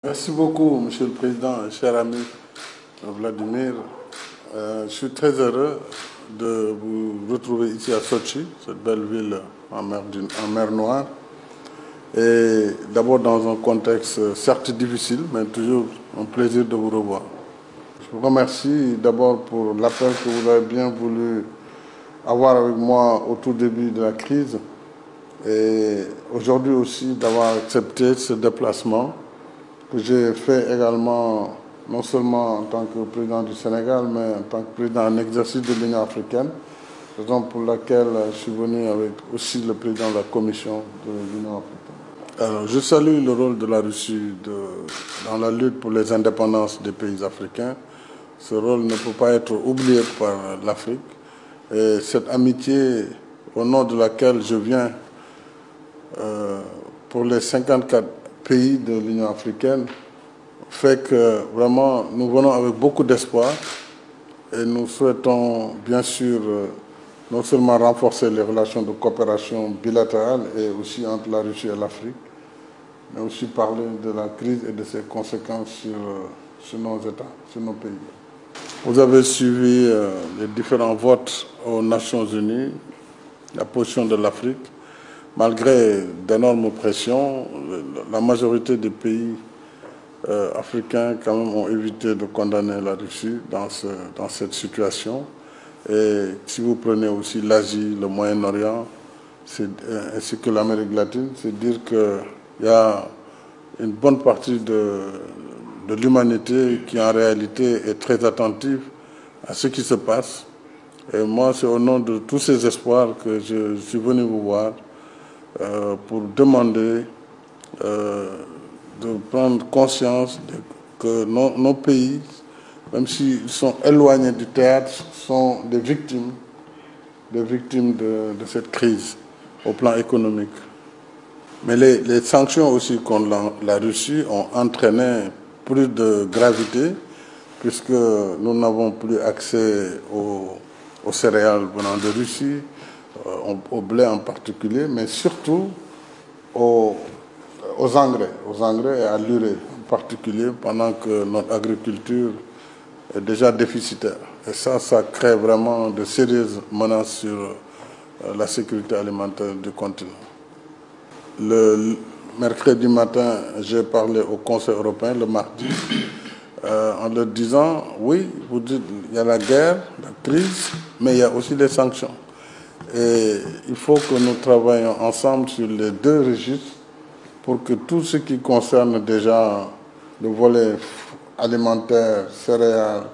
Merci beaucoup, Monsieur le Président, cher ami Vladimir. Je suis très heureux de vous retrouver ici à Sotchi, cette belle ville en mer Noire. Et d'abord dans un contexte certes difficile, mais toujours un plaisir de vous revoir. Je vous remercie d'abord pour l'appel que vous avez bien voulu avoir avec moi au tout début de la crise. Et aujourd'hui aussi d'avoir accepté ce déplacement que j'ai fait également, non seulement en tant que président du Sénégal, mais en tant que président en exercice de l'Union africaine, raison pour laquelle je suis venu avec aussi le président de la Commission de l'Union africaine. Alors, je salue le rôle de la Russie dans la lutte pour les indépendances des pays africains. Ce rôle ne peut pas être oublié par l'Afrique. Et cette amitié, au nom de laquelle je viens pour les 54 pays de l'Union africaine, fait que vraiment nous venons avec beaucoup d'espoir et nous souhaitons bien sûr non seulement renforcer les relations de coopération bilatérale et aussi entre la Russie et l'Afrique, mais aussi parler de la crise et de ses conséquences sur nos États, sur nos pays. Vous avez suivi les différents votes aux Nations Unies, la position de l'Afrique. Malgré d'énormes pressions, la majorité des pays africains quand même ont évité de condamner la Russie dans cette situation. Et si vous prenez aussi l'Asie, le Moyen-Orient, ainsi que l'Amérique latine, c'est dire qu'il y a une bonne partie de l'humanité qui en réalité est très attentive à ce qui se passe. Et moi, c'est au nom de tous ces espoirs que je suis venu vous voir pour demander de prendre conscience que nos pays, même s'ils sont éloignés du théâtre, sont des victimes de cette crise au plan économique. Mais les sanctions aussi contre la Russie ont entraîné plus de gravité puisque nous n'avons plus accès aux céréales venant de Russie, au blé en particulier, mais surtout aux engrais et à l'urée en particulier, pendant que notre agriculture est déjà déficitaire. Et ça crée vraiment de sérieuses menaces sur la sécurité alimentaire du continent. Le mercredi matin, j'ai parlé au Conseil européen, le mardi, en leur disant, oui, vous dites, il y a la guerre, la crise, mais il y a aussi les sanctions. Et il faut que nous travaillions ensemble sur les deux registres pour que tout ce qui concerne déjà le volet alimentaire, céréales